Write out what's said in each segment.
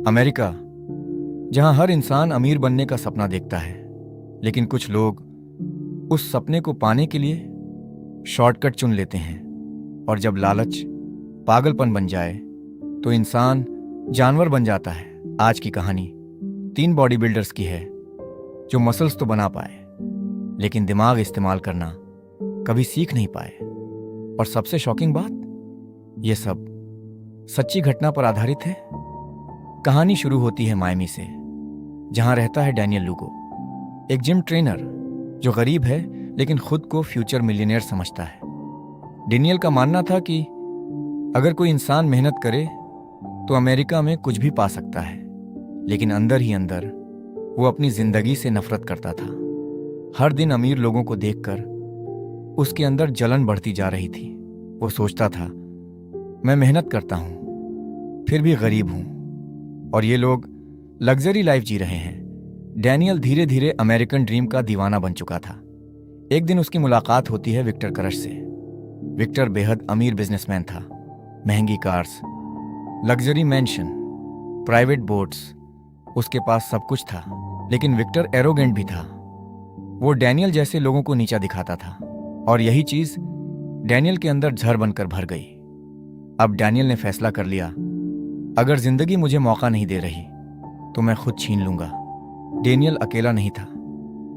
America, जहां हर इंसान अमीर बनने का सपना देखता है, लेकिन कुछ लोग उस सपने को पाने के लिए शॉर्टकट चुन लेते हैं। और जब लालच पागलपन बन जाए तो इंसान जानवर बन जाता है। आज की कहानी 3 बॉडी बिल्डर्स की है जो मसल्स तो बना पाए, लेकिन दिमाग इस्तेमाल करना कभी सीख नहीं पाए। और सबसे शॉकिंग बात, यह सब सच्ची घटना पर आधारित है। कहानी शुरू होती है मायमी से, जहां रहता है डैनियल लुगो, एक जिम ट्रेनर जो गरीब है लेकिन खुद को फ्यूचर मिलियनेयर समझता है। डैनियल का मानना था कि अगर कोई इंसान मेहनत करे तो अमेरिका में कुछ भी पा सकता है, लेकिन अंदर ही अंदर वो अपनी जिंदगी से नफरत करता था। हर दिन अमीर लोगों को देखकर उसके अंदर जलन बढ़ती जा रही थी। वो सोचता था, मैं मेहनत करता हूं फिर भी गरीब हूं, और ये लोग लग्जरी लाइफ जी रहे हैं। डैनियल धीरे धीरे अमेरिकन ड्रीम का दीवाना बन चुका था। एक दिन उसकी मुलाकात होती है विक्टर क्रश से। विक्टर बेहद अमीर बिजनेसमैन था। महंगी cars, luxury mention, private boats, उसके पास सब कुछ था। लेकिन विक्टर एरोगेंट भी था। वो डैनियल जैसे लोगों को नीचा दिखाता था, और यही चीज डैनियल के अंदर जहर बनकर भर गई। अब डैनियल ने फैसला कर लिया, अगर जिंदगी मुझे मौका नहीं दे रही तो मैं खुद छीन लूंगा। डैनियल अकेला नहीं था।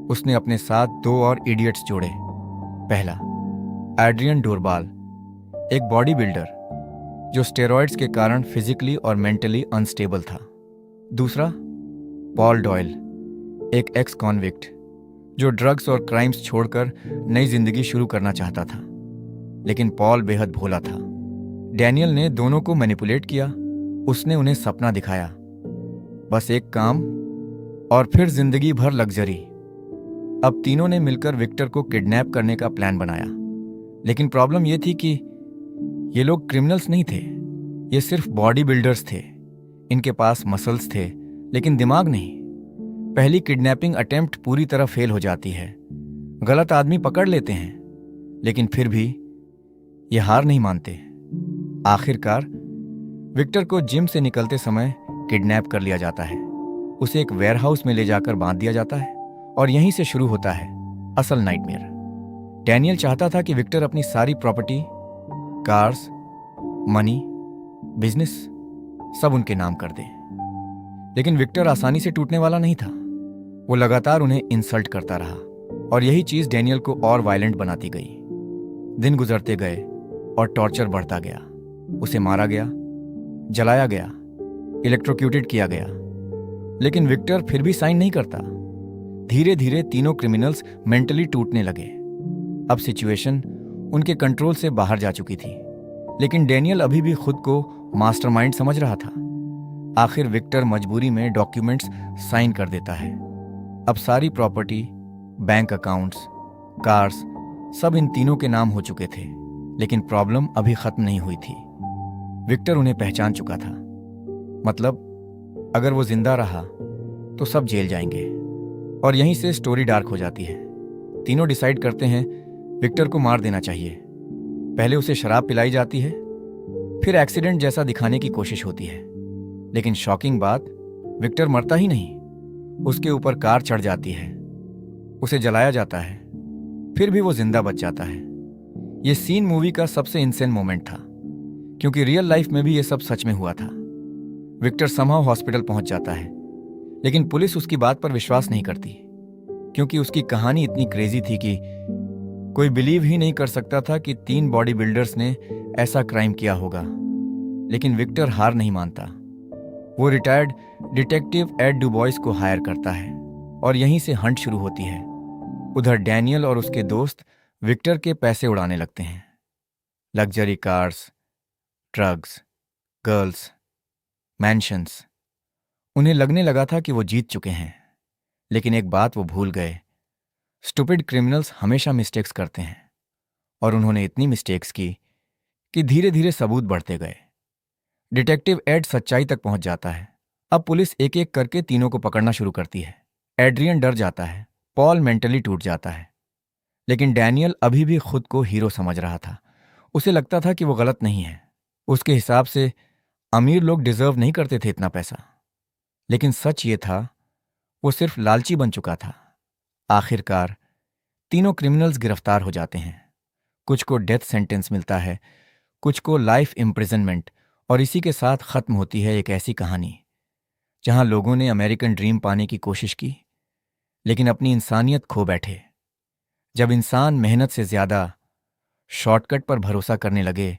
उसने अपने साथ 2 और इडियट्स जोड़े। पहला, एड्रियन डोरबाल, एक बॉडी बिल्डर जो स्टेरॉइड्स के कारण फिजिकली और मेंटली अनस्टेबल था। दूसरा, पॉल डॉयल, एक एक्स कॉन्विक्ट जो ड्रग्स और क्राइम्स छोड़कर नई जिंदगी शुरू करना चाहता था। लेकिन पॉल बेहद भोला था। डैनियल ने दोनों को मैनिपुलेट किया। उसने उन्हें सपना दिखाया, बस एक काम और फिर जिंदगी भर लग्जरी। अब तीनों ने मिलकर विक्टर को किडनैप करने का प्लान बनाया। लेकिन प्रॉब्लम यह थी कि ये लोग क्रिमिनल्स नहीं थे, ये सिर्फ बॉडी बिल्डर्स थे। इनके पास मसल्स थे लेकिन दिमाग नहीं। पहली किडनैपिंग अटेम्प्ट पूरी तरह फेल हो जाती है। गलत आदमी पकड़ लेते हैं, लेकिन फिर भी ये हार नहीं मानते। आखिरकार विक्टर को जिम से निकलते समय किडनैप कर लिया जाता है। उसे एक वेयरहाउस में ले जाकर बांध दिया जाता है, और यहीं से शुरू होता है असल नाइटमेयर। डैनियल चाहता था कि विक्टर अपनी सारी प्रॉपर्टी, कार्स, मनी, बिजनेस सब उनके नाम कर दे। लेकिन विक्टर आसानी से टूटने वाला नहीं था। वो लगातार उन्हें इंसल्ट करता रहा, और यही चीज डैनियल को और वायलेंट बनाती गई। दिन गुजरते गए और टॉर्चर बढ़ता गया। उसे मारा गया, जलाया गया, इलेक्ट्रोक्यूटेड किया गया, लेकिन विक्टर फिर भी साइन नहीं करता। धीरे धीरे तीनों क्रिमिनल्स मेंटली टूटने लगे। अब सिचुएशन उनके कंट्रोल से बाहर जा चुकी थी, लेकिन डैनियल अभी भी खुद को मास्टरमाइंड समझ रहा था। आखिर विक्टर मजबूरी में डॉक्यूमेंट्स साइन कर देता है। अब सारी प्रॉपर्टी, बैंक अकाउंट्स, कार्स सब इन तीनों के नाम हो चुके थे। लेकिन प्रॉब्लम अभी खत्म नहीं हुई थी। विक्टर उन्हें पहचान चुका था। मतलब अगर वो जिंदा रहा तो सब जेल जाएंगे। और यहीं से स्टोरी डार्क हो जाती है। तीनों डिसाइड करते हैं विक्टर को मार देना चाहिए। पहले उसे शराब पिलाई जाती है, फिर एक्सीडेंट जैसा दिखाने की कोशिश होती है। लेकिन शॉकिंग बात, विक्टर मरता ही नहीं। उसके ऊपर कार चढ़ जाती है, उसे जलाया जाता है, फिर भी वो जिंदा बच जाता है। ये सीन मूवी का सबसे इंसेन मोमेंट था, क्योंकि रियल लाइफ में भी ये सब सच में हुआ था। विक्टर समहाउ हॉस्पिटल पहुंच जाता है, लेकिन पुलिस उसकी बात पर विश्वास नहीं करती, क्योंकि उसकी कहानी इतनी क्रेजी थी कि कोई बिलीव ही नहीं कर सकता था कि 3 बॉडी बिल्डर्स ने ऐसा क्राइम किया होगा। लेकिन विक्टर हार नहीं मानता। वो रिटायर्ड डिटेक्टिव एड डुबॉइस को हायर करता है, और यहीं से हंट शुरू होती है। उधर डैनियल और उसके दोस्त विक्टर के पैसे उड़ाने लगते हैं। Luxury cars, drugs, girls, mansions. उन्हें लगने लगा था कि वो जीत चुके हैं, लेकिन एक बात वो भूल गए, स्टूपिड क्रिमिनल्स हमेशा मिस्टेक्स करते हैं। और उन्होंने इतनी मिस्टेक्स की कि धीरे धीरे सबूत बढ़ते गए। डिटेक्टिव एड सच्चाई तक पहुंच जाता है। अब पुलिस एक एक करके तीनों को पकड़ना शुरू करती है। एड्रियन डर जाता है, पॉल मेंटली टूट जाता है, लेकिन डैनियल अभी भी खुद को हीरो समझ रहा था। उसे लगता था कि वो गलत नहीं है। उसके हिसाब से अमीर लोग डिजर्व नहीं करते थे इतना पैसा। लेकिन सच ये था, वो सिर्फ लालची बन चुका था। आखिरकार तीनों क्रिमिनल्स गिरफ्तार हो जाते हैं। कुछ को डेथ सेंटेंस मिलता है, कुछ को लाइफ इम्प्रिजनमेंट, और इसी के साथ खत्म होती है एक ऐसी कहानी जहां लोगों ने अमेरिकन ड्रीम पाने की कोशिश की, लेकिन अपनी इंसानियत खो बैठे। जब इंसान मेहनत से ज्यादा शॉर्टकट पर भरोसा करने लगे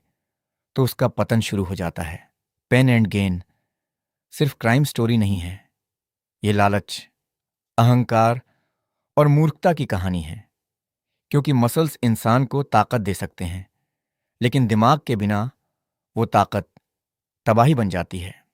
तो उसका पतन शुरू हो जाता है। पेन एंड गेन सिर्फ क्राइम स्टोरी नहीं है, ये लालच, अहंकार और मूर्खता की कहानी है। क्योंकि मसल्स इंसान को ताकत दे सकते हैं, लेकिन दिमाग के बिना वो ताकत तबाही बन जाती है।